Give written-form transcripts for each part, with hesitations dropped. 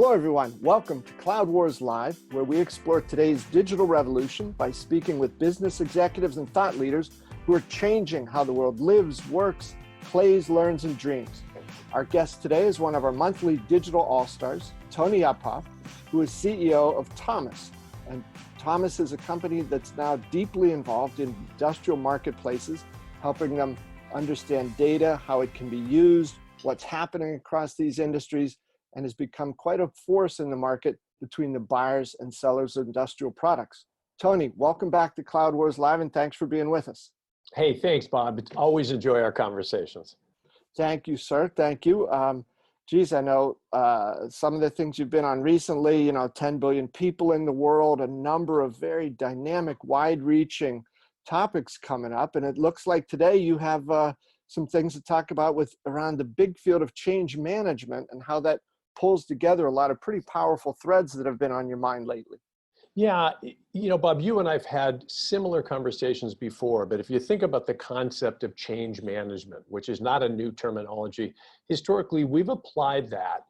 Hello, everyone. Welcome to Cloud Wars Live, where we explore today's digital revolution by speaking with business executives and thought leaders who are changing how the world lives, works, plays, learns, and dreams. Our guest today is one of our monthly digital all-stars, Tony Uphoff, who is CEO of Thomas. And Thomas is a company that's now deeply involved in industrial marketplaces, helping them understand data, how it can be used, what's happening across these industries, and has become quite a force in the market between the buyers and sellers of industrial products. Tony, welcome back to Cloud Wars Live, and thanks for being with us. Hey, thanks, Bob. Always enjoy our conversations. Thank you, sir. Thank you. Geez, I know some of the things you've been on recently, 10 billion people in the world, a number of very dynamic, wide-reaching topics coming up. And it looks like today you have some things to talk about around the big field of change management and how that pulls together a lot of pretty powerful threads that have been on your mind lately. Yeah, Bob, you and I've had similar conversations before, but if you think about the concept of change management, which is not a new terminology, historically, we've applied that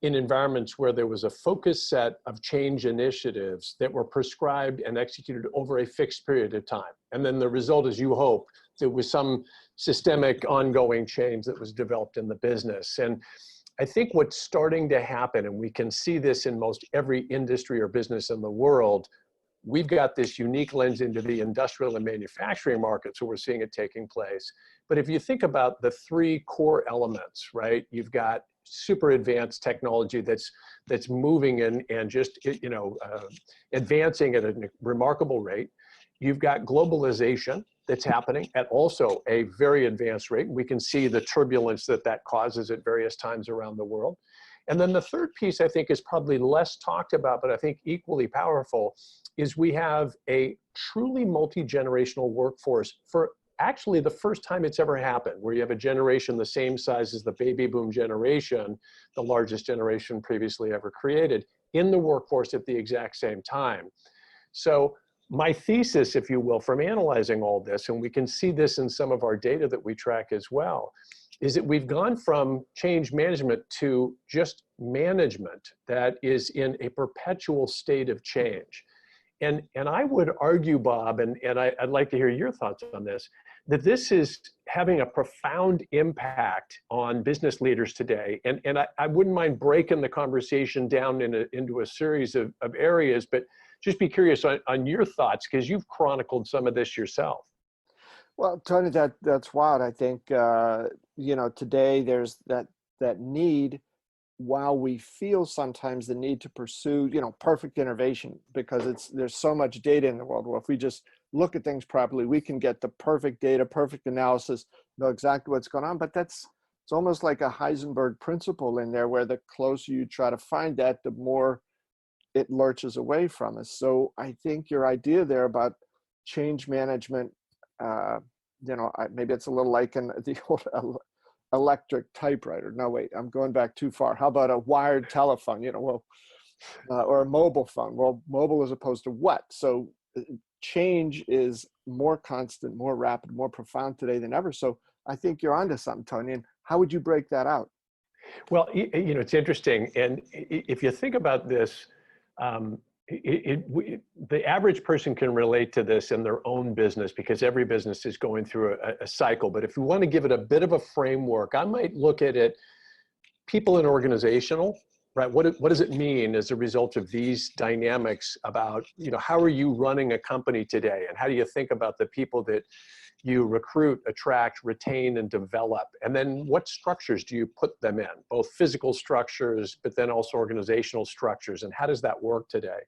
in environments where there was a focused set of change initiatives that were prescribed and executed over a fixed period of time. And then the result, as you hope, there was some systemic ongoing change that was developed in the business. And I think what's starting to happen, and we can see this in most every industry or business in the world, we've got this unique lens into the industrial and manufacturing markets, so we're seeing it taking place. But if you think about the three core elements, right, you've got super advanced technology that's moving and just advancing at a remarkable rate. You've got globalization that's happening at also a very advanced rate. We can see the turbulence that causes at various times around the world. And then the third piece I think is probably less talked about, but I think equally powerful, is we have a truly multi-generational workforce for actually the first time it's ever happened, where you have a generation the same size as the baby boom generation, the largest generation previously ever created, in the workforce at the exact same time. So my thesis, if you will, from analyzing all this, and we can see this in some of our data that we track as well, is that we've gone from change management to just management that is in a perpetual state of change. And I would argue, Bob, and I'd like to hear your thoughts on this, that this is having a profound impact on business leaders today. And I wouldn't mind breaking the conversation down into a series of areas, but just be curious on your thoughts, because you've chronicled some of this yourself. Well, Tony, that's wild. I think, today there's that need, while we feel sometimes the need to pursue, perfect innovation, because there's so much data in the world. Well, if we just look at things properly, we can get the perfect data, perfect analysis, know exactly what's going on. But it's almost like a Heisenberg principle in there, where the closer you try to find that, the more it lurches away from us. So I think your idea there about change management, maybe it's a little like the old electric typewriter. No, wait, I'm going back too far. How about a wired telephone, or a mobile phone? Well, mobile as opposed to what? So change is more constant, more rapid, more profound today than ever. So I think you're onto something, Tony. And how would you break that out? Well, it's interesting. And if you think about this, the average person can relate to this in their own business, because every business is going through a cycle. But if we want to give it a bit of a framework, I might look at it people and organizational, right? What does it mean as a result of these dynamics about, how are you running a company today? And how do you think about the people that you recruit, attract, retain, and develop? And then what structures do you put them in? Both physical structures, but then also organizational structures. And how does that work today?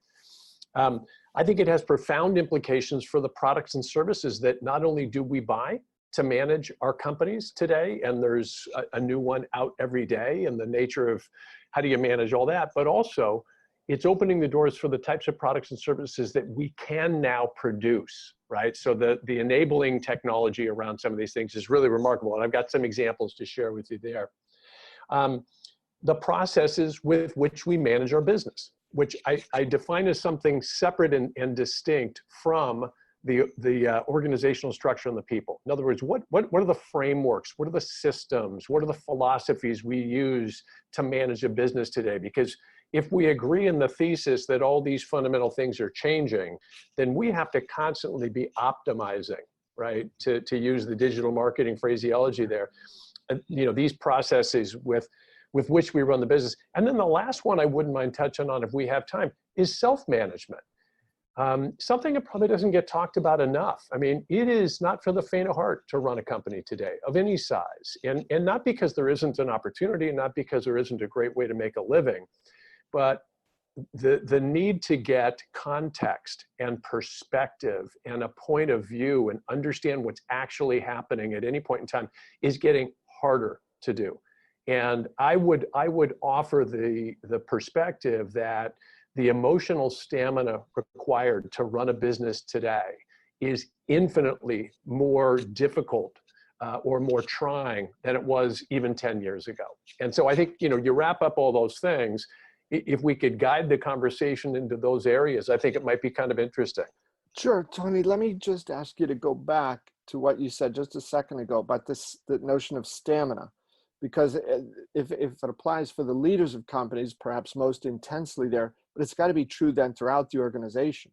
I think it has profound implications for the products and services that not only do we buy to manage our companies today, and there's a new one out every day, and the nature of how do you manage all that, but also it's opening the doors for the types of products and services that we can now produce, right? So the enabling technology around some of these things is really remarkable. And I've got some examples to share with you there. The processes with which we manage our business, which I define as something separate and distinct from the organizational structure and the people. In other words, what are the frameworks? What are the systems? What are the philosophies we use to manage a business today? Because if we agree in the thesis that all these fundamental things are changing, then we have to constantly be optimizing, right? To use the digital marketing phraseology there, these processes with which we run the business. And then the last one I wouldn't mind touching on if we have time is self-management. Something that probably doesn't get talked about enough. I mean, it is not for the faint of heart to run a company today of any size. And not because there isn't an opportunity, not because there isn't a great way to make a living, but the need to get context and perspective and a point of view and understand what's actually happening at any point in time is getting harder to do. And I would offer the perspective that the emotional stamina required to run a business today is infinitely more difficult or more trying than it was even 10 years ago. And so I think, you wrap up all those things. If we could guide the conversation into those areas, I think it might be kind of interesting. Sure, Tony, let me just ask you to go back to what you said just a second ago about the notion of stamina, because if it applies for the leaders of companies, perhaps most intensely there, but it's got to be true then throughout the organization.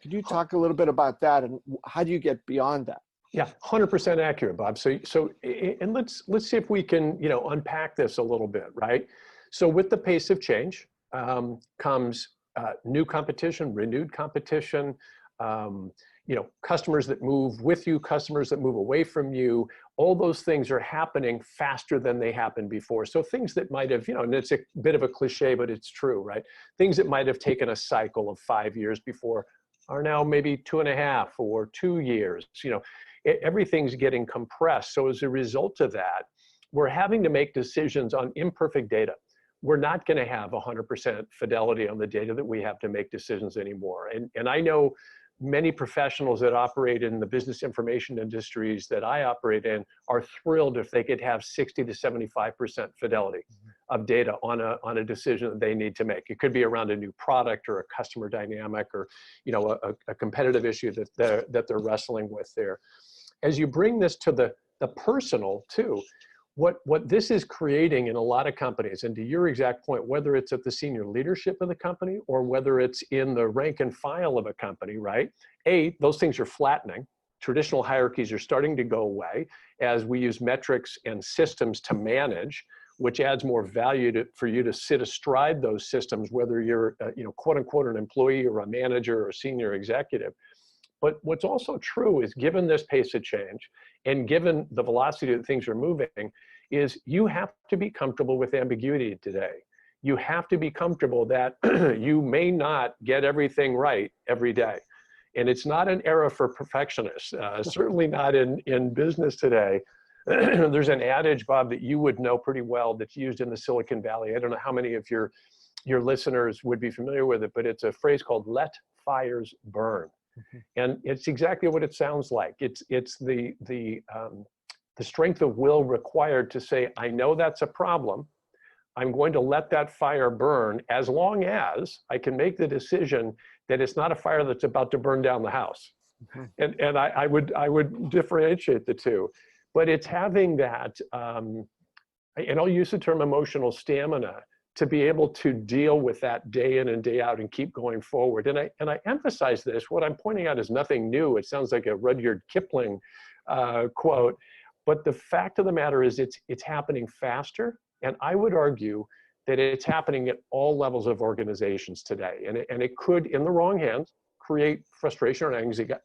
Could you talk a little bit about that, and how do you get beyond that? Yeah, 100% accurate, Bob. So, and let's see if we can, unpack this a little bit, right? So with the pace of change comes new competition, renewed competition, customers that move with you, customers that move away from you. All those things are happening faster than they happened before. So things that might have, and it's a bit of a cliche, but it's true, right? Things that might have taken a cycle of 5 years before are now maybe 2.5 or 2 years. Everything's getting compressed. So as a result of that, we're having to make decisions on imperfect data. We're not going to have 100% fidelity on the data that we have to make decisions anymore. And I know many professionals that operate in the business information industries that I operate in are thrilled if they could have 60 to 75% fidelity of data on a decision that they need to make. It could be around a new product or a customer dynamic or a competitive issue that they're wrestling with there. As you bring this to the personal too, what this is creating in a lot of companies, and to your exact point, whether it's at the senior leadership of the company or whether it's in the rank and file of a company, right? Those things are flattening. Traditional hierarchies are starting to go away as we use metrics and systems to manage, which adds more value for you to sit astride those systems, whether you're, quote unquote, an employee or a manager or a senior executive. But what's also true is, given this pace of change and given the velocity that things are moving, is you have to be comfortable with ambiguity today. You have to be comfortable that you may not get everything right every day. And it's not an era for perfectionists, certainly not in business today. There's an adage, Bob, that you would know pretty well that's used in the Silicon Valley. I don't know how many of your listeners would be familiar with it, but it's a phrase called "let fires burn." And it's exactly what it sounds like. It's the strength of will required to say, I know that's a problem. I'm going to let that fire burn as long as I can make the decision that it's not a fire that's about to burn down the house. And I would differentiate the two. But it's having that, and I'll use the term emotional stamina, to be able to deal with that day in and day out and keep going forward. And I emphasize this. What I'm pointing out is nothing new. It sounds like a Rudyard Kipling quote, but the fact of the matter is it's happening faster. And I would argue that it's happening at all levels of organizations today. And it could, in the wrong hands, create frustration or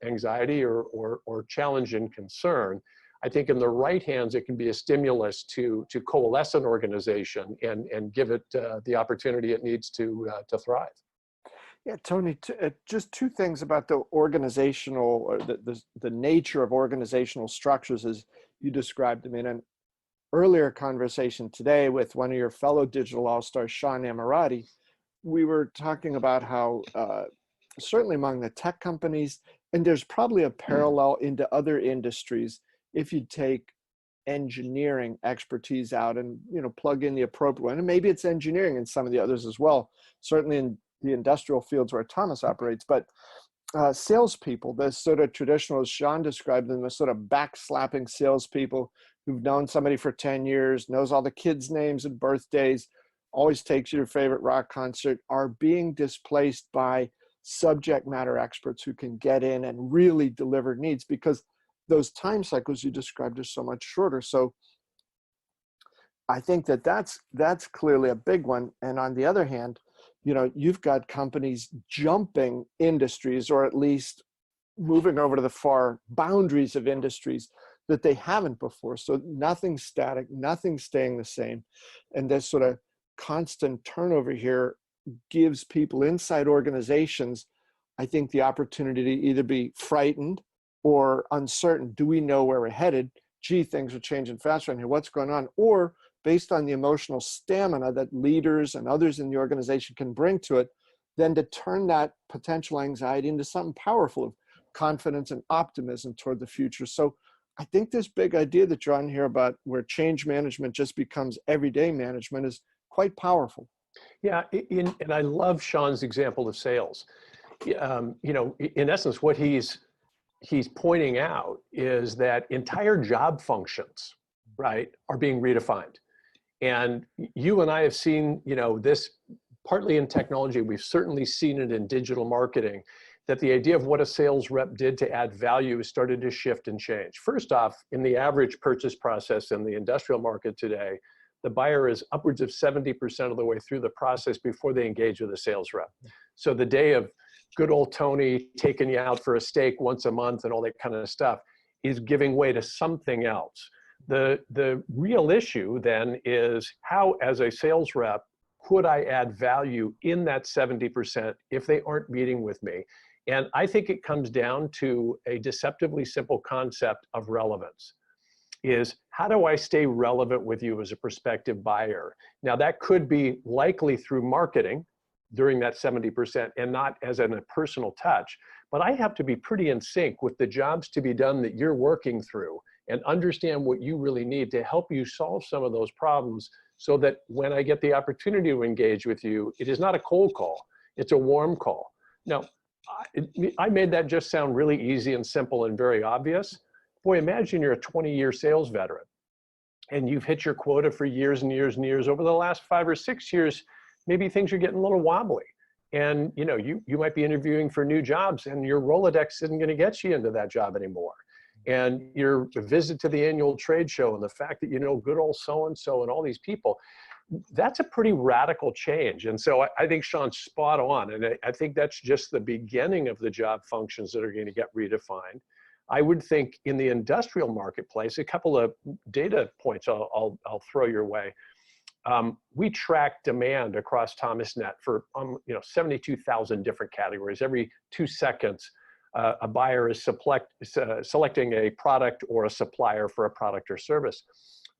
anxiety or challenge and concern. I think in the right hands, it can be a stimulus to coalesce an organization and give it the opportunity it needs to thrive. Yeah, Tony, just two things about the organizational, or the nature of organizational structures as you described them in an earlier conversation today with one of your fellow digital all-stars, Sean Amirati. We were talking about how certainly among the tech companies, and there's probably a parallel into other industries, if you take engineering expertise out and plug in the appropriate one, and maybe it's engineering in some of the others as well, certainly in the industrial fields where Thomas operates, but salespeople, the sort of traditional, as Sean described them, the sort of backslapping salespeople who've known somebody for 10 years, knows all the kids' names and birthdays, always takes you to your favorite rock concert, are being displaced by subject matter experts who can get in and really deliver needs, because those time cycles you described are so much shorter. So I think that that's clearly a big one. And on the other hand, you've got companies jumping industries, or at least moving over to the far boundaries of industries that they haven't before. So nothing's static, nothing's staying the same. And this sort of constant turnover here gives people inside organizations, I think, the opportunity to either be frightened or uncertain. Do we know where we're headed? Gee, things are changing faster in here. What's going on? Or based on the emotional stamina that leaders and others in the organization can bring to it, then to turn that potential anxiety into something powerful of confidence and optimism toward the future. So I think this big idea that you're on here about where change management just becomes everyday management is quite powerful. Yeah, and I love Sean's example of sales. In essence, what he's pointing out is that entire job functions, right, are being redefined. And you and I have seen, this partly in technology. We've certainly seen it in digital marketing, that the idea of what a sales rep did to add value has started to shift and change. First off, in the average purchase process in the industrial market today, the buyer is upwards of 70% of the way through the process before they engage with a sales rep. So the day of good old Tony taking you out for a steak once a month and all that kind of stuff is giving way to something else. The real issue then is, how, as a sales rep, could I add value in that 70% if they aren't meeting with me? And I think it comes down to a deceptively simple concept of relevance. Is, how do I stay relevant with you as a prospective buyer? Now, that could be likely through marketing during that 70% and not as a personal touch, but I have to be pretty in sync with the jobs to be done that you're working through and understand what you really need to help you solve some of those problems, so that when I get the opportunity to engage with you, it is not a cold call, it's a warm call. Now, I made that just sound really easy and simple and very obvious. Boy, imagine you're a 20-year sales veteran and you've hit your quota for years and years and years. Over the last 5 or 6 years, maybe things are getting a little wobbly. And you might be interviewing for new jobs, and your Rolodex isn't going to get you into that job anymore. And your visit to the annual trade show and the fact that good old so-and-so and all these people, that's a pretty radical change. And so I think Sean's spot on. And I think that's just the beginning of the job functions that are going to get redefined. I would think in the industrial marketplace, a couple of data points I'll throw your way. We track demand across ThomasNet for 72,000 different categories. Every 2 seconds, a buyer is selecting a product or a supplier for a product or service.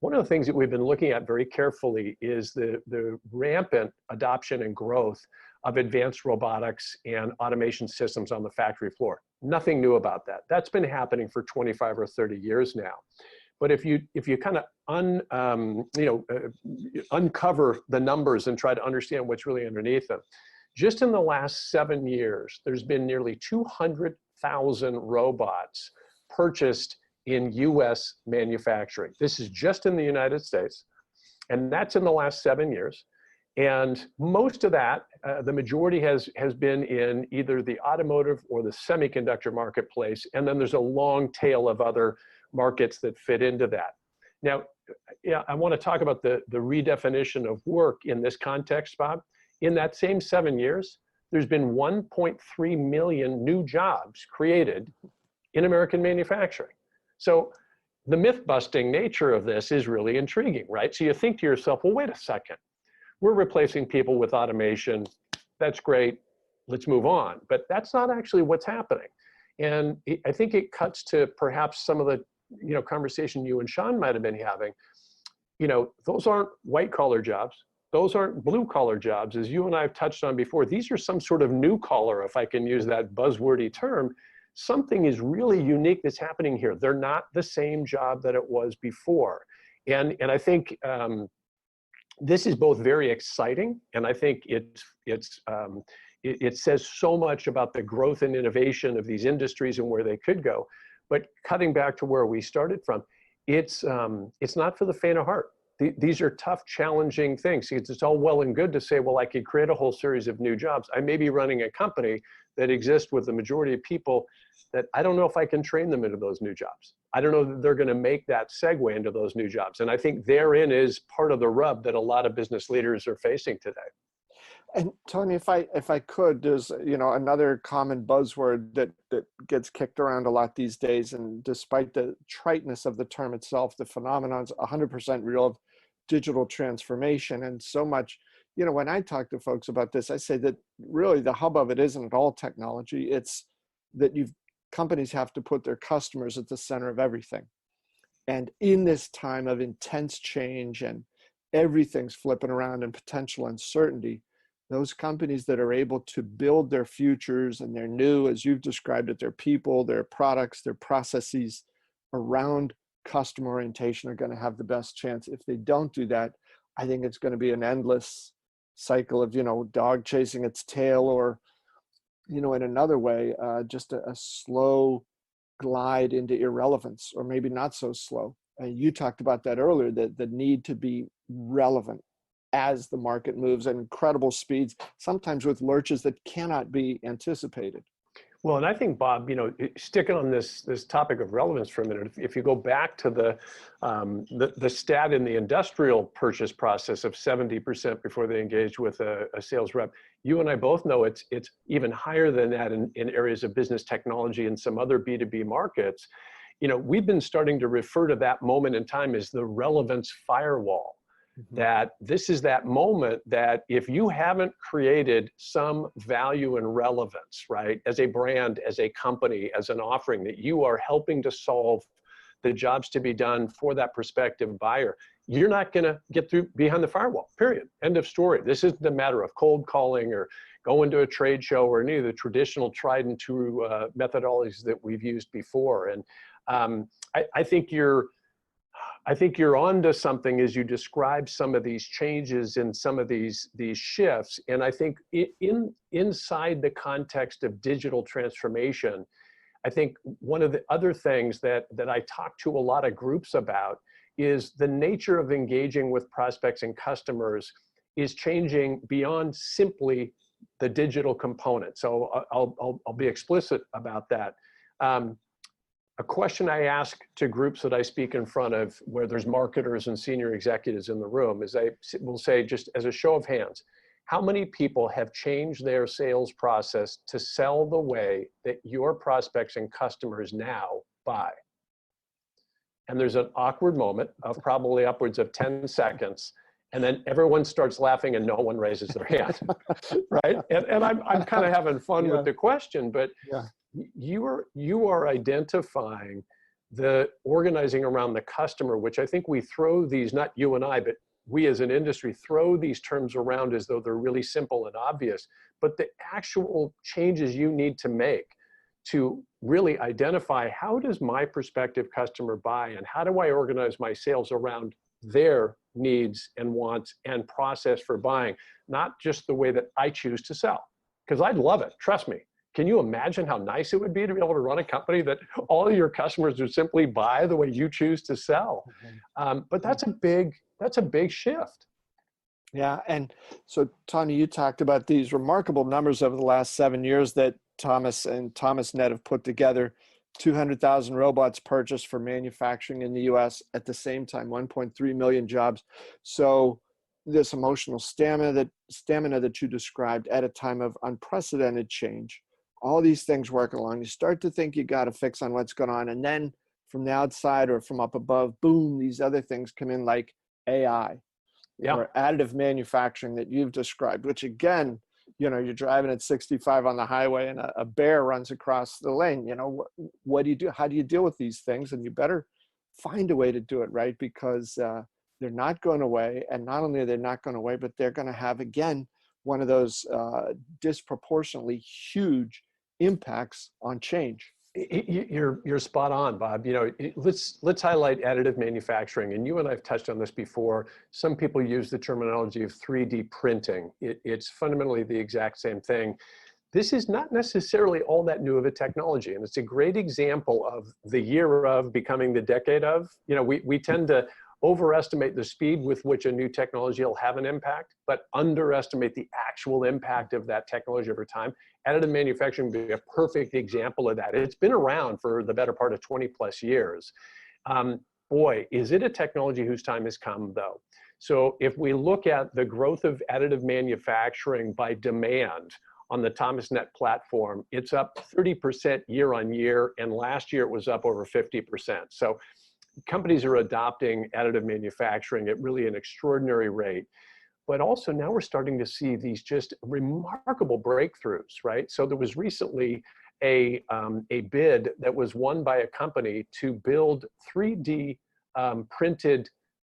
One of the things that we've been looking at very carefully is the rampant adoption and growth of advanced robotics and automation systems on the factory floor. Nothing new about that. That's been happening for 25 or 30 years now. But if you kind of uncover the numbers and try to understand what's really underneath them, just in the last 7 years, there's been nearly 200,000 robots purchased in US manufacturing. This is just in the United States, and that's in the last 7 years. And most of that, the majority has been in either the automotive or the semiconductor marketplace, and then there's a long tail of other markets that fit into that. Now, I want to talk about the redefinition of work in this context, Bob. In that same 7 years, there's been 1.3 million new jobs created in American manufacturing. So the myth-busting nature of this is really intriguing, right? So you think to yourself, well, wait a second. We're replacing people with automation. That's great. Let's move on. But that's not actually what's happening. And I think it cuts to perhaps some of the conversation you and Sean might have been having. Those aren't white-collar jobs. Those aren't blue-collar jobs. As you and I have touched on before, these are some sort of new collar, if I can use that buzzwordy term. Something is really unique that's happening here. They're not the same job that it was before. And I think this is both very exciting, and I think it's it says so much about the growth and innovation of these industries and where they could go. But cutting back to where we started from, it's not for the faint of heart. These are tough, challenging things. It's all well and good to say, well, I could create a whole series of new jobs. I may be running a company that exists with the majority of people that I don't know if I can train them into those new jobs. I don't know that they're going to make that segue into those new jobs. And I think therein is part of the rub that a lot of business leaders are facing today. And Tony, if I could, there's, another common buzzword that gets kicked around a lot these days, and despite the triteness of the term itself, the phenomenon's 100% real, of digital transformation. And so much, when I talk to folks about this, I say that really the hub of it isn't at all technology. It's that companies have to put their customers at the center of everything. And in this time of intense change and everything's flipping around and potential uncertainty, those companies that are able to build their futures and their new, as you've described it, their people, their products, their processes around customer orientation are going to have the best chance. If they don't do that, I think it's going to be an endless cycle of, dog chasing its tail, or, in another way, just a slow glide into irrelevance, or maybe not so slow. And you talked about that earlier, the need to be relevant as the market moves at incredible speeds, sometimes with lurches that cannot be anticipated. Well, and I think, Bob, sticking on this topic of relevance for a minute, if you go back to the stat in the industrial purchase process of 70% before they engage with a sales rep, you and I both know it's even higher than that in areas of business technology and some other B2B markets. We've been starting to refer to that moment in time as the relevance firewall. Mm-hmm. That this is that moment that if you haven't created some value and relevance, right, as a brand, as a company, as an offering, that you are helping to solve the jobs to be done for that prospective buyer, you're not going to get through behind the firewall, period. End of story. This isn't a matter of cold calling or going to a trade show or any of the traditional tried and true methodologies that we've used before. And I think you're onto something as you describe some of these changes and some of these shifts. And I think inside the context of digital transformation, I think one of the other things that I talk to a lot of groups about is the nature of engaging with prospects and customers is changing beyond simply the digital component. So I'll be explicit about that. A question I ask to groups that I speak in front of where there's marketers and senior executives in the room is I will say, just as a show of hands, how many people have changed their sales process to sell the way that your prospects and customers now buy? And there's an awkward moment of probably upwards of 10 seconds. And then everyone starts laughing and no one raises their hand, right? And I'm kind of having fun with the question, but you are identifying the organizing around the customer, which I think we throw these, not you and I, but we as an industry throw these terms around as though they're really simple and obvious, but the actual changes you need to make to really identify how does my prospective customer buy and how do I organize my sales around their needs and wants and process for buying, not just the way that I choose to sell. Because I'd love it, trust me. Can you imagine how nice it would be to be able to run a company that all of your customers would simply buy the way you choose to sell? But that's a big shift. Yeah, and so Tony, you talked about these remarkable numbers over the last 7 years that Thomas and ThomasNet have put together. 200,000 robots purchased for manufacturing in the US at the same time, 1.3 million jobs. So this emotional stamina that you described at a time of unprecedented change, all these things working along, you start to think you got a fix on what's going on. And then from the outside or from up above, boom, these other things come in like AI or additive manufacturing that you've described, which again, you're driving at 65 on the highway and a bear runs across the lane. What do you do? How do you deal with these things? And you better find a way to do it right, because they're not going away. And not only are they not going away, but they're going to have, again, one of those disproportionately huge impacts on change. You're spot on, Bob. Let's highlight additive manufacturing. And you and I've touched on this before. Some people use the terminology of 3D printing. It's fundamentally the exact same thing. This is not necessarily all that new of a technology, and it's a great example of the year of becoming the decade of. We tend to overestimate the speed with which a new technology will have an impact, but underestimate the actual impact of that technology over time. Additive manufacturing would be a perfect example of that. It's been around for the better part of 20 plus years. Boy, is it a technology whose time has come, though. So if we look at the growth of additive manufacturing by demand on the ThomasNet platform, it's up 30% year on year, and last year it was up over 50%. So companies are adopting additive manufacturing at really an extraordinary rate. But also now we're starting to see these just remarkable breakthroughs, right? So there was recently a bid that was won by a company to build 3D printed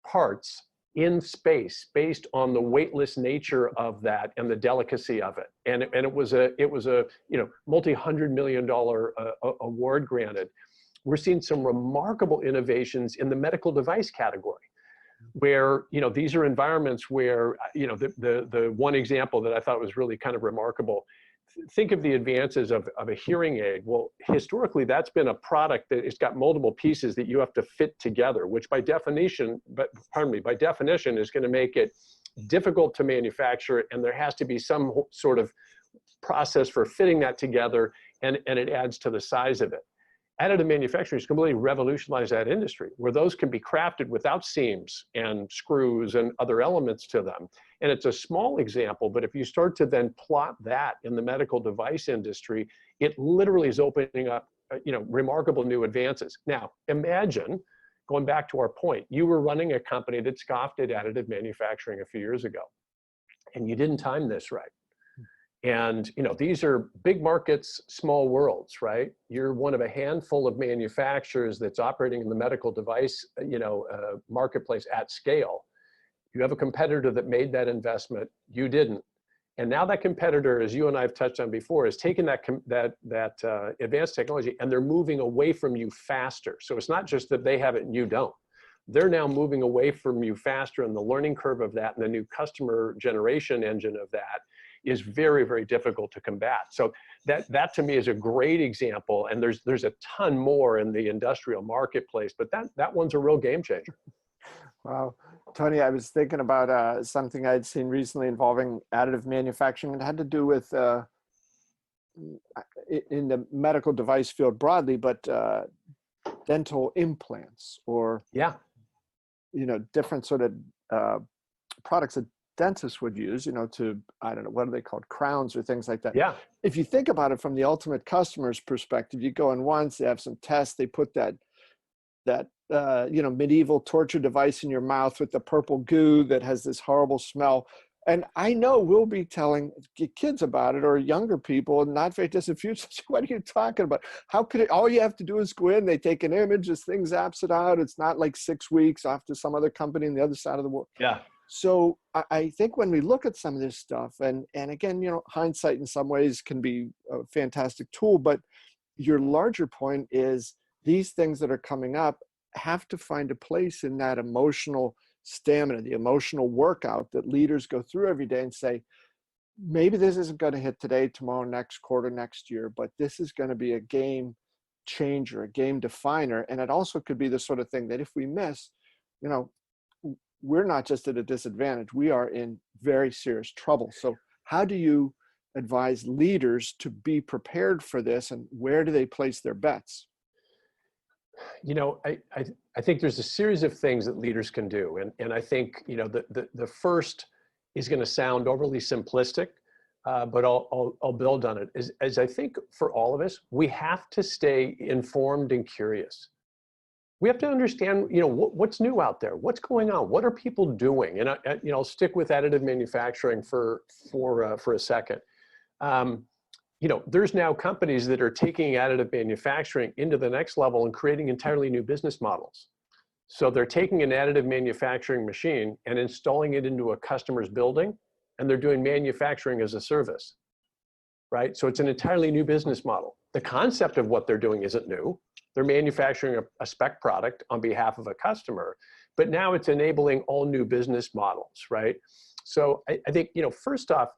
parts in space based on the weightless nature of that and the delicacy of it. And it was a multi-$100 million award granted. We're seeing some remarkable innovations in the medical device category, where these are environments where the one example that I thought was really kind of remarkable. Think of the advances of a hearing aid. Well, historically, that's been a product that it's got multiple pieces that you have to fit together, which by definition is going to make it difficult to manufacture, and there has to be some sort of process for fitting that together, and it adds to the size of it. Additive manufacturing has completely revolutionized that industry, where those can be crafted without seams and screws and other elements to them. And it's a small example, but if you start to then plot that in the medical device industry, it literally is opening up, remarkable new advances. Now, imagine, going back to our point, you were running a company that scoffed at additive manufacturing a few years ago, and you didn't time this right. And these are big markets, small worlds, right? You're one of a handful of manufacturers that's operating in the medical device, marketplace at scale. You have a competitor that made that investment, you didn't. And now that competitor, as you and I have touched on before, is taking that advanced technology, and they're moving away from you faster. So it's not just that they have it and you don't. They're now moving away from you faster, and the learning curve of that and the new customer generation engine of that is very, very difficult to combat. So that to me is a great example, and there's a ton more in the industrial marketplace, but that one's a real game changer. Wow. Tony, I was thinking about something I'd seen recently involving additive manufacturing. It had to do with, in the medical device field broadly, but dental implants, or different sort of products that dentists would use, to, I don't know, what are they called, crowns or things like that. Yeah. If you think about it from the ultimate customer's perspective, you go in once, they have some tests, they put that medieval torture device in your mouth with the purple goo that has this horrible smell. And I know we'll be telling kids about it, or younger people, not very distant future. What are you talking about? How could it? All you have to do is go in, they take an image, this thing zaps it out. It's not like 6 weeks off to some other company on the other side of the world. Yeah. So I think when we look at some of this stuff, and again, hindsight in some ways can be a fantastic tool, but your larger point is these things that are coming up have to find a place in that emotional stamina, the emotional workout that leaders go through every day and say, maybe this isn't going to hit today, tomorrow, next quarter, next year, but this is going to be a game changer, a game definer. And it also could be the sort of thing that if we miss, we're not just at a disadvantage, we are in very serious trouble. So how do you advise leaders to be prepared for this, and where do they place their bets? I think there's a series of things that leaders can do. And I think, the first is going to sound overly simplistic, but I'll build on it. As I think for all of us, we have to stay informed and curious. We have to understand, what's new out there, what's going on, what are people doing? And I'll stick with additive manufacturing for a second. There's now companies that are taking additive manufacturing into the next level and creating entirely new business models. So they're taking an additive manufacturing machine and installing it into a customer's building, and they're doing manufacturing as a service, right? So it's an entirely new business model. The concept of what they're doing isn't new. They're manufacturing a spec product on behalf of a customer, but now it's enabling all new business models, right? So I think, first off,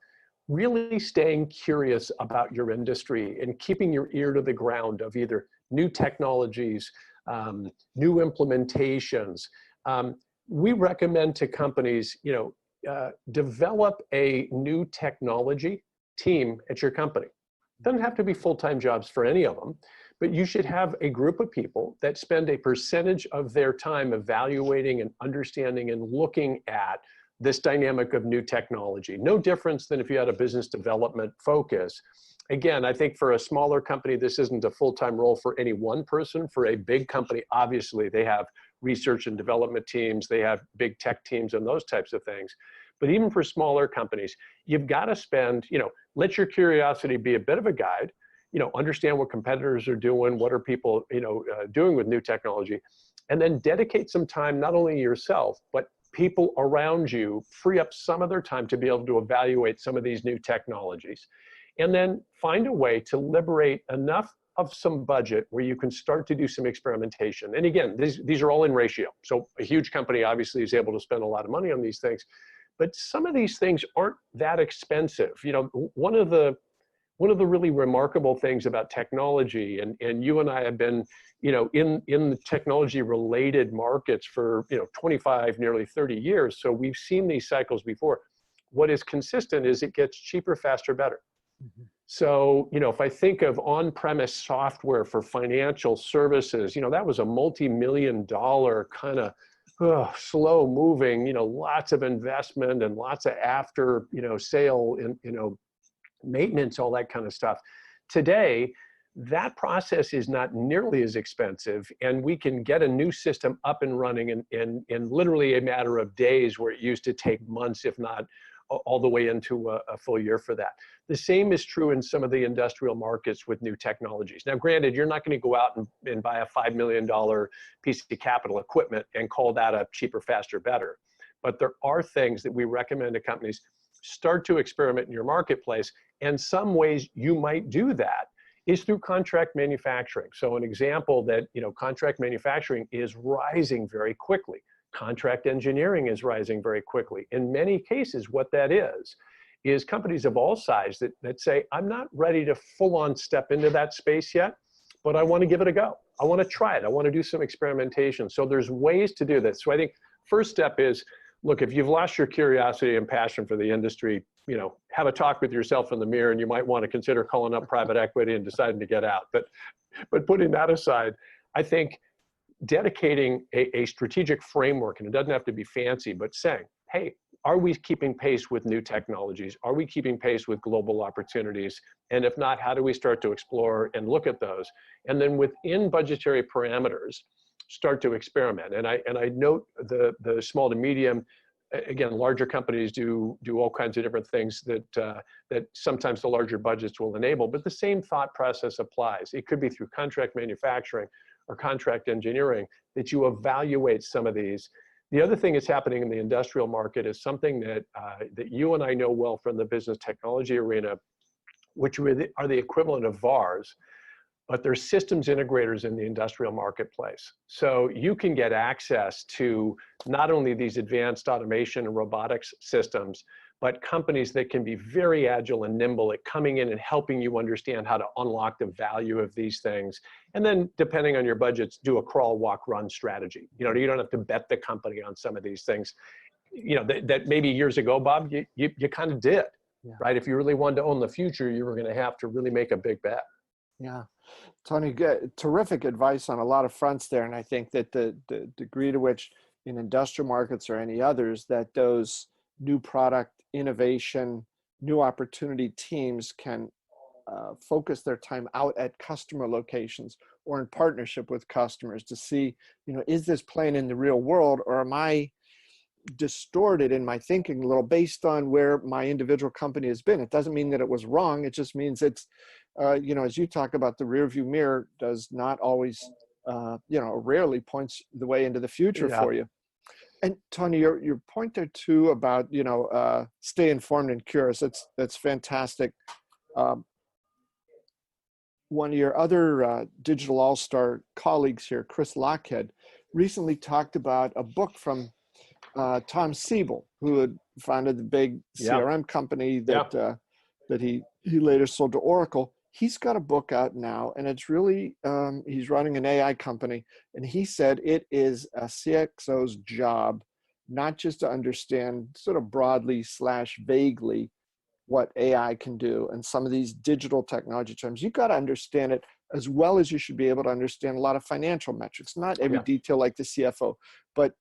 really staying curious about your industry and keeping your ear to the ground of either new technologies, new implementations. We recommend to companies, develop a new technology team at your company. Doesn't have to be full-time jobs for any of them, but you should have a group of people that spend a percentage of their time evaluating and understanding and looking at this dynamic of new technology. No difference than if you had a business development focus. Again, I think for a smaller company, this isn't a full-time role for any one person. For a big company, obviously, they have research and development teams, they have big tech teams and those types of things. But even for smaller companies, you've got to spend, let your curiosity be a bit of a guide, understand what competitors are doing, what are people, doing with new technology, and then dedicate some time, not only yourself, but people around you, free up some of their time to be able to evaluate some of these new technologies. And then find a way to liberate enough of some budget where you can start to do some experimentation. And again, these are all in ratio. So a huge company obviously is able to spend a lot of money on these things, but some of these things aren't that expensive. One of the really remarkable things about technology, and you and I have been, in the technology related markets for, 25, nearly 30 years. So we've seen these cycles before. What is consistent is it gets cheaper, faster, better. Mm-hmm. So, if I think of on-premise software for financial services, that was a multi-million-dollar kind of slow moving, lots of investment and lots of after, sale and, maintenance, all that kind of stuff. Today, that process is not nearly as expensive, and we can get a new system up and running in literally a matter of days, where it used to take months, if not all the way into a full year for that. The same is true in some of the industrial markets with new technologies. Now, granted, you're not going to go out and buy a $5 million piece of capital equipment and call that a cheaper, faster, better. But there are things that we recommend to companies start to experiment in your marketplace. And some ways you might do that is through contract manufacturing. So an example that, contract manufacturing is rising very quickly. Contract engineering is rising very quickly. In many cases, what that is companies of all sizes that say, I'm not ready to full on step into that space yet, but I want to give it a go. I want to try it. I want to do some experimentation. So there's ways to do this. So I think first step is, look, if you've lost your curiosity and passion for the industry, have a talk with yourself in the mirror, and you might want to consider calling up private equity and deciding to get out. But putting that aside, I think dedicating a strategic framework, and it doesn't have to be fancy, but saying, hey, are we keeping pace with new technologies? Are we keeping pace with global opportunities? And if not, how do we start to explore and look at those? And then within budgetary parameters, start to experiment. And I note the small to medium, again, larger companies do all kinds of different things that sometimes the larger budgets will enable, but the same thought process applies. It could be through contract manufacturing or contract engineering that you evaluate some of these. The other thing that's happening in the industrial market is something that you and I know well from the business technology arena, which are the equivalent of VARs, but they're systems integrators in the industrial marketplace. So you can get access to not only these advanced automation and robotics systems, but companies that can be very agile and nimble at coming in and helping you understand how to unlock the value of these things. And then depending on your budgets, do a crawl, walk, run strategy. You don't have to bet the company on some of these things, that maybe years ago, Bob, you kind of did, yeah. Right? If you really wanted to own the future, you were going to have to really make a big bet. Yeah. Tony, terrific advice on a lot of fronts there. And I think that the degree to which in industrial markets or any others that those new product innovation, new opportunity teams can focus their time out at customer locations or in partnership with customers to see, is this playing in the real world, or am I distorted in my thinking a little based on where my individual company has been? It doesn't mean that it was wrong. It just means it's, as you talk about, the rear view mirror does not always, rarely points the way into the future for you. And Tony, your point there too about, stay informed and curious. That's fantastic. one of your other digital all-star colleagues here, Chris Lockhead, recently talked about a book from Tom Siebel, who had founded the big Yeah. CRM company Yeah. that he later sold to Oracle. He's got a book out now, and it's really, he's running an AI company, and he said it is a CXO's job not just to understand sort of broadly / vaguely what AI can do and some of these digital technology terms. You've got to understand it as well as you should be able to understand a lot of financial metrics, not every Yeah. detail like the CFO, but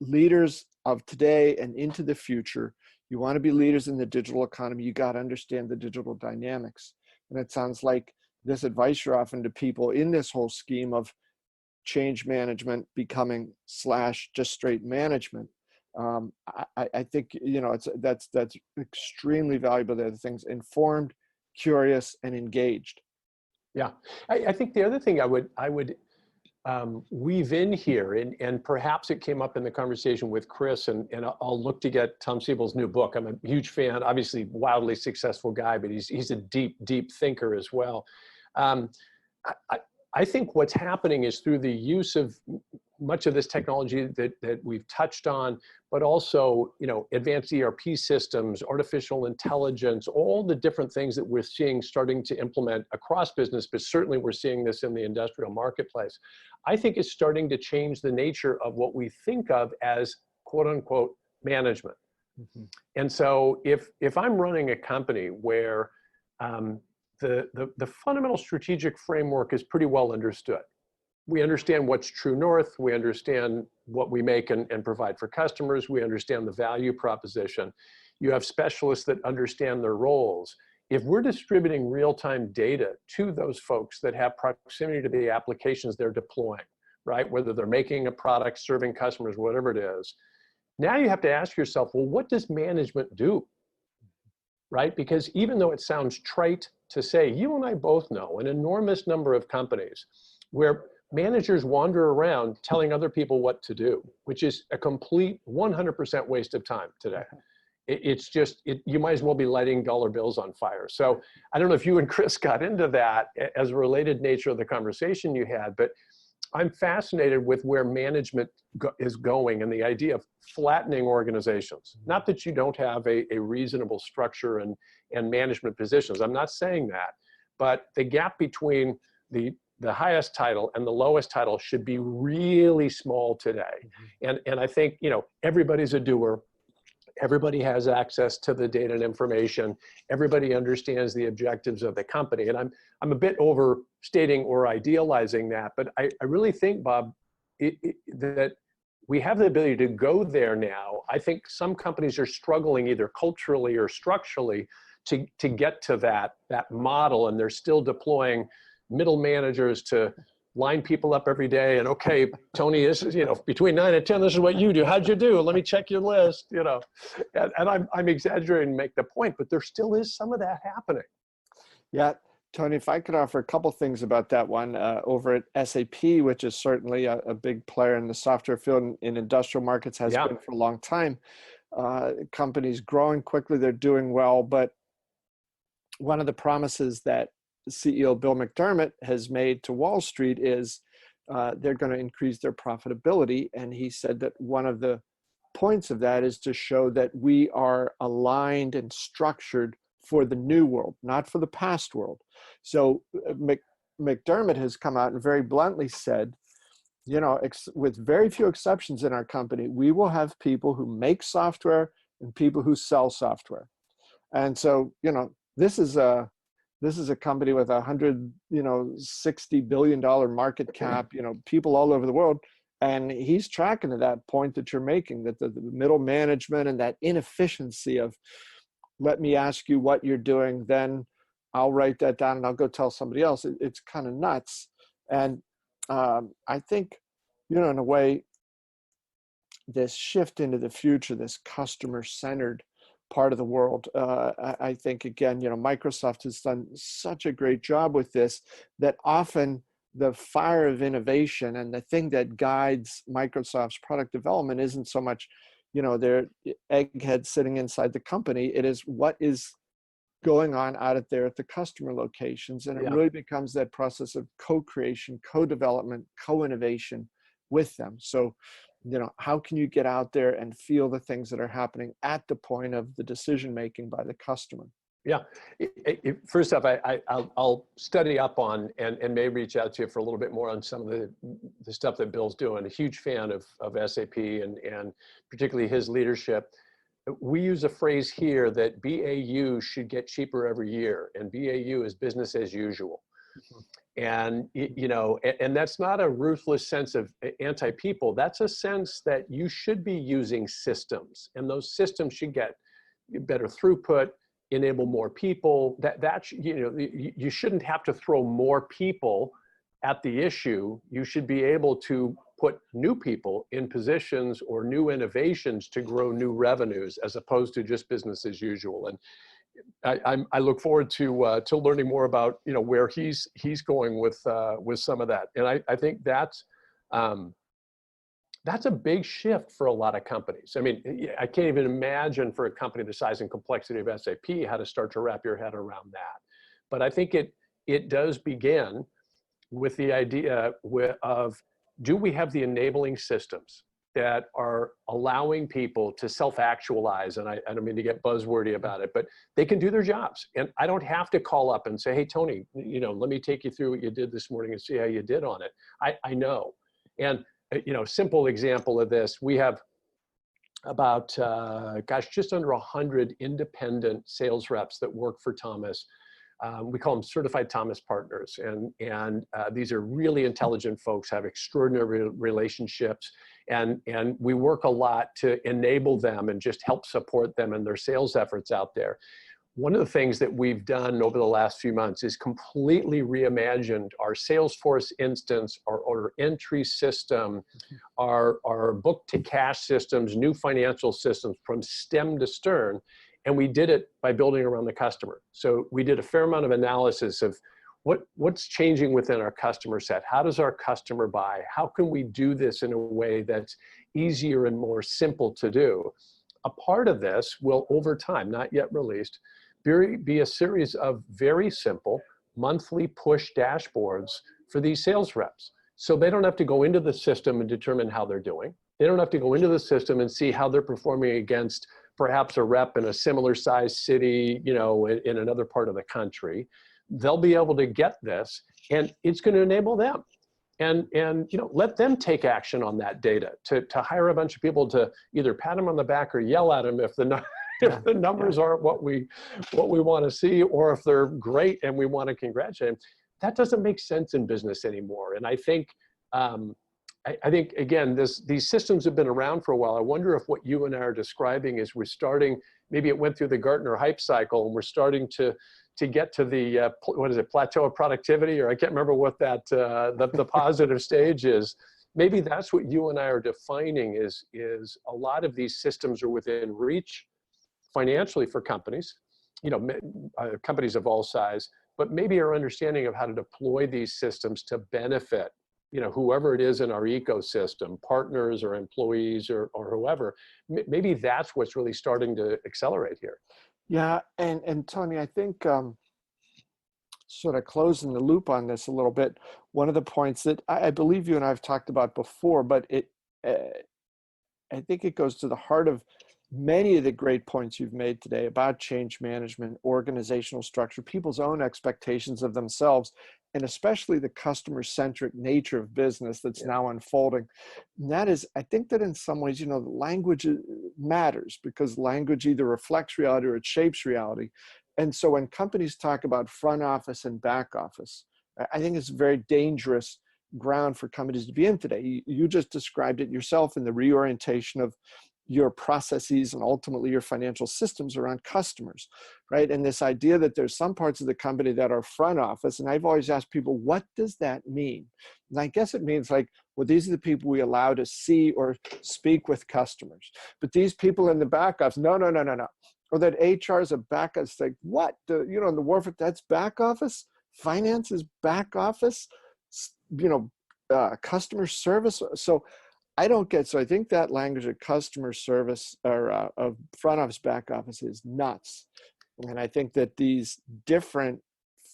leaders of today and into the future. You want to be leaders in the digital economy, you got to understand the digital dynamics. And it sounds like this advice you're offering to people in this whole scheme of change management becoming / just straight management. I think, you know, that's extremely valuable. The other things: informed, curious, and engaged. Yeah. I think the other thing I would weave in here, and perhaps it came up in the conversation with Chris, and I'll look to get Tom Siebel's new book. I'm a huge fan, obviously wildly successful guy, but he's a deep thinker as well. I think what's happening is through the use of much of this technology that we've touched on, but also, you know, advanced ERP systems, artificial intelligence, all the different things that we're seeing starting to implement across business, but certainly we're seeing this in the industrial marketplace. I think it's starting to change the nature of what we think of as quote unquote management. Mm-hmm. And so if I'm running a company where the fundamental strategic framework is pretty well understood. We understand what's true north. We understand what we make and provide for customers. We understand the value proposition. You have specialists that understand their roles. If we're distributing real-time data to those folks that have proximity to the applications they're deploying, right? Whether they're making a product, serving customers, whatever it is, now you have to ask yourself, well, what does management do? Right? Because even though it sounds trite to say, you and I both know an enormous number of companies where managers wander around telling other people what to do, which is a complete 100% waste of time today. It's just, you might as well be lighting dollar bills on fire. So I don't know if you and Chris got into that as a related nature of the conversation you had, but I'm fascinated with where management is going and the idea of flattening organizations. Not that you don't have a reasonable structure and management positions. I'm not saying that, but the gap between the highest title and the lowest title should be really small today. And I think, you know, everybody's a doer. Everybody has access to the data and information. Everybody understands the objectives of the company. And I'm a bit overstating or idealizing that, but I really think, Bob, that we have the ability to go there now. I think some companies are struggling either culturally or structurally to get to that model, and they're still deploying middle managers to line people up every day and, okay, Tony, this is, you know, between 9 and 10, this is what you do. How'd you do? Let me check your list, you know. And I'm exaggerating to make the point, but there still is some of that happening. Yeah, Tony, if I could offer a couple things about that one, over at SAP, which is certainly a big player in the software field in industrial markets, has been for a long time. Companies growing quickly, they're doing well, but one of the promises that CEO Bill McDermott has made to Wall Street is they're going to increase their profitability. And he said that one of the points of that is to show that we are aligned and structured for the new world, not for the past world. So McDermott has come out and very bluntly said, you know, with very few exceptions in our company, we will have people who make software and people who sell software. And so, you know, this is a company with $160 billion market cap, you know, people all over the world. And he's tracking to that point that you're making, that the middle management and that inefficiency of, let me ask you what you're doing, then I'll write that down and I'll go tell somebody else. It's kind of nuts. And I think, you know, in a way, this shift into the future, this customer-centered part of the world, I think, again, you know, Microsoft has done such a great job with this, that often the fire of innovation and the thing that guides Microsoft's product development isn't so much, you know, their egghead sitting inside the company. It is what is going on out there at the customer locations. And it Yeah. really becomes that process of co-creation, co-development, co-innovation with them. So, how can you get out there and feel the things that are happening at the point of the decision making by the customer? Yeah. First off, I'll study up on and may reach out to you for a little bit more on some of the stuff that Bill's doing. A huge fan of SAP and particularly his leadership. We use a phrase here that BAU should get cheaper every year, and BAU is business as usual. And and that's not a ruthless sense of anti-people. That's a sense that you should be using systems, and those systems should get better throughput, enable more people. You shouldn't have to throw more people at the issue. You should be able to put new people in positions or new innovations to grow new revenues, as opposed to just business as usual. And I look forward to learning more about where he's going with some of that. And I think that's a big shift for a lot of companies. I mean, I can't even imagine for a company the size and complexity of SAP how to start to wrap your head around that. But I think it does begin with the idea of, do we have the enabling systems that are allowing people to self-actualize? And I don't mean to get buzzwordy about it, but they can do their jobs. And I don't have to call up and say, hey, Tony, let me take you through what you did this morning and see how you did on it. I know. And simple example of this, we have about, just under 100 independent sales reps that work for Thomas. We call them certified Thomas partners. And these are really intelligent folks, have extraordinary relationships. And we work a lot to enable them and just help support them in their sales efforts out there. One of the things that we've done over the last few months is completely reimagined our Salesforce instance, our order entry system, our book to cash systems, new financial systems from stem to stern. And we did it by building around the customer. So we did a fair amount of analysis of what's changing within our customer set. How does our customer buy? How can we do this in a way that's easier and more simple to do? A part of this will, over time, not yet released, be a series of very simple monthly push dashboards for these sales reps. So they don't have to go into the system and determine how they're doing. They don't have to go into the system and see how they're performing against perhaps a rep in a similar size city, in another part of the country. They'll be able to get this, and it's going to enable them. And let them take action on that data to hire a bunch of people to either pat them on the back or yell at them if the numbers aren't what we want to see, or if they're great and we want to congratulate them. That doesn't make sense in business anymore. And I think again, these systems have been around for a while. I wonder if what you and I are describing is we're starting, maybe it went through the Gartner hype cycle, and we're starting to get to the, plateau of productivity, or I can't remember what that, the positive stage is. Maybe that's what you and I are defining is a lot of these systems are within reach financially for companies, companies of all size, but maybe our understanding of how to deploy these systems to benefit whoever it is in our ecosystem, partners or employees or whoever, maybe that's what's really starting to accelerate here. Yeah, and Tony, I think sort of closing the loop on this a little bit, one of the points that I believe you and I have talked about before, but I think it goes to the heart of many of the great points you've made today about change management, organizational structure, people's own expectations of themselves, and especially the customer-centric nature of business that's now unfolding. And that is, I think that in some ways, language matters, because language either reflects reality or it shapes reality. And so when companies talk about front office and back office, I think it's a very dangerous ground for companies to be in today. You just described it yourself in the reorientation of your processes and ultimately your financial systems around customers, right? And this idea that there's some parts of the company that are front office. And I've always asked people, what does that mean? And I guess it means like, well, these are the people we allow to see or speak with customers. But these people in the back office, no. Or that HR is a back office. Like, what? In the warfare, that's back office? Finance is back office? Customer service? So I don't get, so I think that language of customer service or of front office, back office is nuts. And I think that these different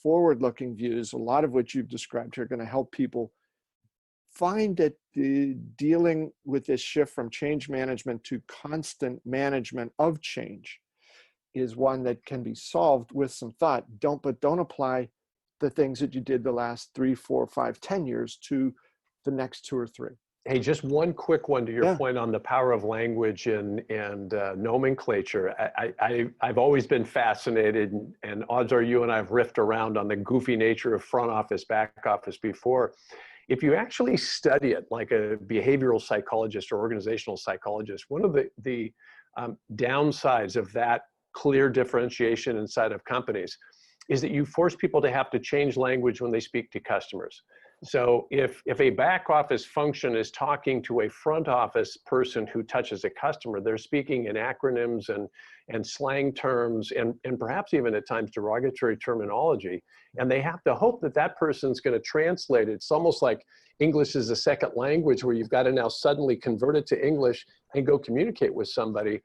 forward-looking views, a lot of which you've described here, are going to help people find that the dealing with this shift from change management to constant management of change is one that can be solved with some thought. Don't apply the things that you did the last 3, 4, 5, 10 years to the next 2 or 3. Hey, just one quick one to your Yeah. point on the power of language and nomenclature. I've always been fascinated, and odds are you and I have riffed around on the goofy nature of front office, back office before. If you actually study it like a behavioral psychologist or organizational psychologist, one of the downsides of that clear differentiation inside of companies is that you force people to have to change language when they speak to customers. So if a back office function is talking to a front office person who touches a customer, they're speaking in acronyms and slang terms and perhaps even at times derogatory terminology. And they have to hope that that person's going to translate it. It's almost like English is a second language where you've got to now suddenly convert it to English and go communicate with somebody.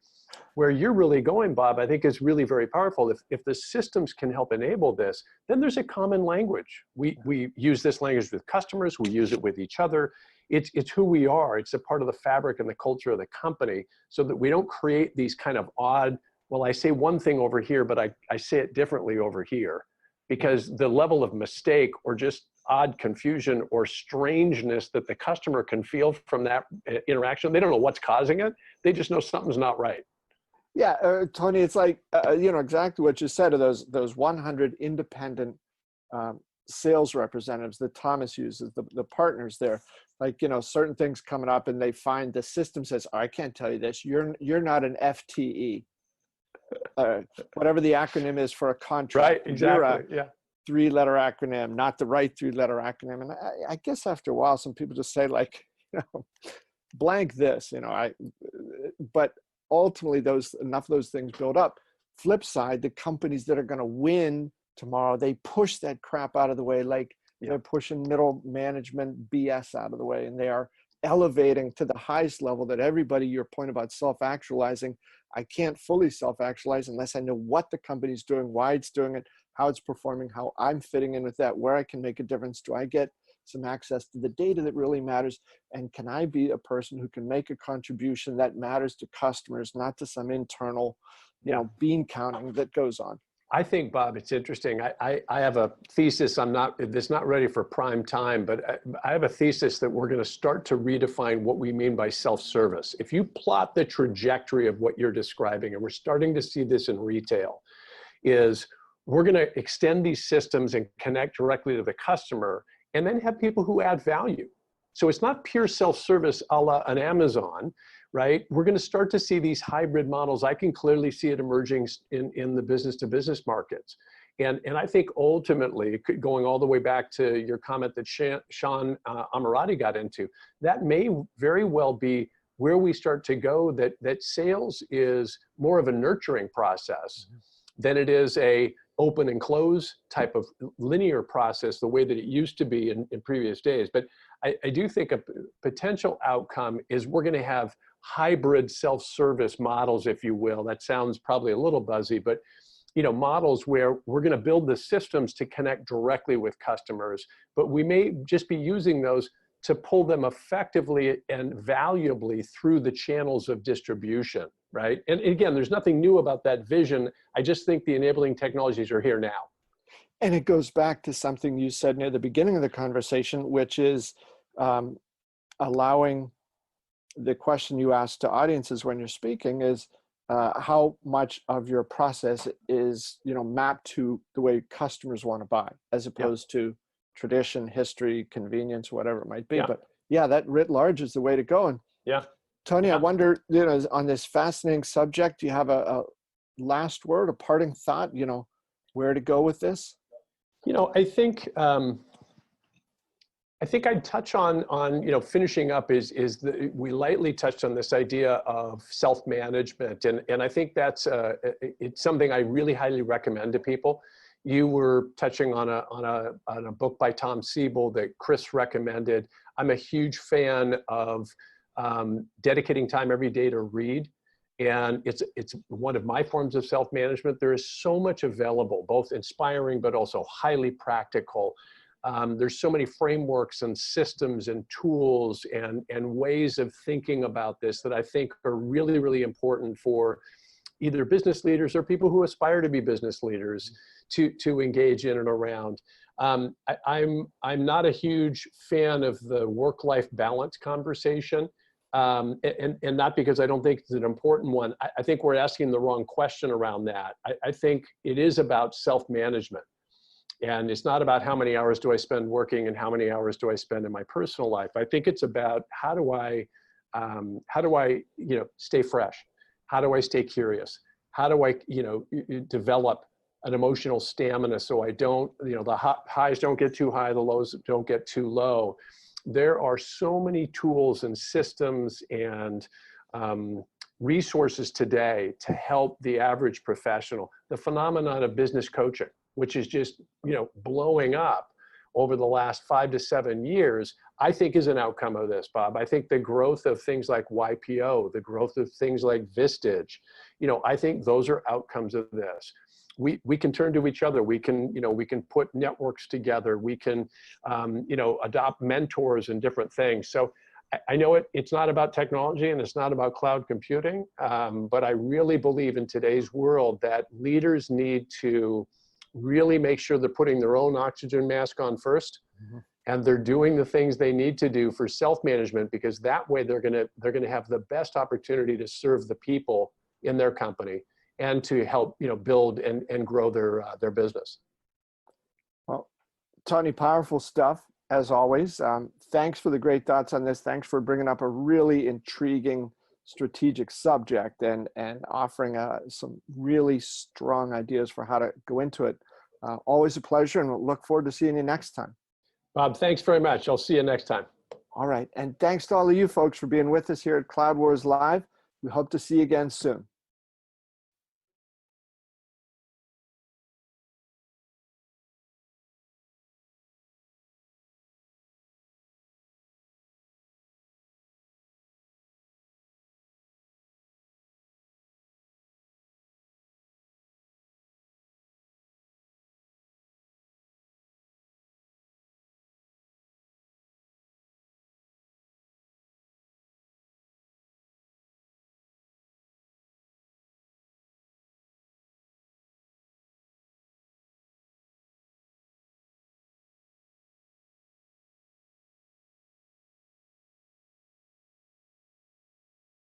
Where you're really going, Bob, I think is really very powerful. If the systems can help enable this, then there's a common language. We use this language with customers, we use it with each other. It's who we are. It's a part of the fabric and the culture of the company so that we don't create these kind of odd, well, I say one thing over here, but I say it differently over here. Because the level of mistake or just odd confusion or strangeness that the customer can feel from that interaction, they don't know what's causing it. They just know something's not right. Yeah, Tony, it's like, exactly what you said of those 100 independent sales representatives that Thomas uses, the partners there, like, certain things coming up and they find the system says, oh, I can't tell you this, you're not an FTE, whatever the acronym is for a contract. Right, exactly, yeah. 3-letter acronym, not the right 3-letter acronym. And I guess after a while, some people just say like, blank this, but ultimately enough of those things build up. Flip side, the companies that are going to win tomorrow, they push that crap out of the way, like they're pushing middle management BS out of the way, and they are elevating to the highest level that everybody, your point about self-actualizing, I can't fully self-actualize unless I know what the company's doing, why it's doing it, how it's performing, how I'm fitting in with that, where I can make a difference. Do I get some access to the data that really matters? And can I be a person who can make a contribution that matters to customers, not to some internal, bean counting that goes on? I think, Bob, it's interesting. I have a thesis. It's not ready for prime time, but I have a thesis that we're going to start to redefine what we mean by self-service. If you plot the trajectory of what you're describing, and we're starting to see this in retail, is we're going to extend these systems and connect directly to the customer and then have people who add value. So it's not pure self-service a la an Amazon, right? We're going to start to see these hybrid models. I can clearly see it emerging in the business-to-business markets. And I think ultimately, going all the way back to your comment that Sean Amirati got into, that may very well be where we start to go, that sales is more of a nurturing process than it is a open and close type of linear process, the way that it used to be in previous days. But I do think a potential outcome is we're going to have hybrid self-service models, if you will. That sounds probably a little buzzy, but models where we're going to build the systems to connect directly with customers, but we may just be using those to pull them effectively and valuably through the channels of distribution, right? And again, there's nothing new about that vision. I just think the enabling technologies are here now. And it goes back to something you said near the beginning of the conversation, which is allowing the question you ask to audiences when you're speaking is how much of your process is mapped to the way customers want to buy, as opposed to tradition, history, convenience, whatever it might be. But that writ large is the way to go. And Tony, I wonder, on this fascinating subject, do you have a last word, a parting thought, where to go with this? I think I'd touch on finishing up is we lightly touched on this idea of self-management, and I think that's it's something I really highly recommend to people. You were touching on a book by Tom Siebel that Chris recommended. I'm a huge fan of dedicating time every day to read. And it's one of my forms of self-management. There is so much available, both inspiring, but also highly practical. There's so many frameworks and systems and tools and ways of thinking about this that I think are really, really important for either business leaders or people who aspire to be business leaders to engage in and around. I'm not a huge fan of the work-life balance conversation, and not because I don't think it's an important one. I think we're asking the wrong question around that. I think it is about self-management. And it's not about how many hours do I spend working and how many hours do I spend in my personal life. I think it's about how do I stay fresh? How do I stay curious? How do I develop an emotional stamina so I don't, the highs don't get too high, the lows don't get too low. There are so many tools and systems and resources today to help the average professional. The phenomenon of business coaching, which is just blowing up over the last 5 to 7 years, I think is an outcome of this, Bob. I think the growth of things like YPO, the growth of things like Vistage, I think those are outcomes of this. We can turn to each other. We can put networks together. We can adopt mentors and different things. So I know it's not about technology and it's not about cloud computing, but I really believe in today's world that leaders need to really make sure they're putting their own oxygen mask on first, and they're doing the things they need to do for self-management, because that way they're gonna have the best opportunity to serve the people in their company and to help build and grow their business. Well, Tony, powerful stuff as always. Thanks for the great thoughts on this. Thanks for bringing up a really intriguing strategic subject and offering some really strong ideas for how to go into it. Always a pleasure, and we'll look forward to seeing you next time. Bob, thanks very much. I'll see you next time. All right. And thanks to all of you folks for being with us here at Cloud Wars Live. We hope to see you again soon.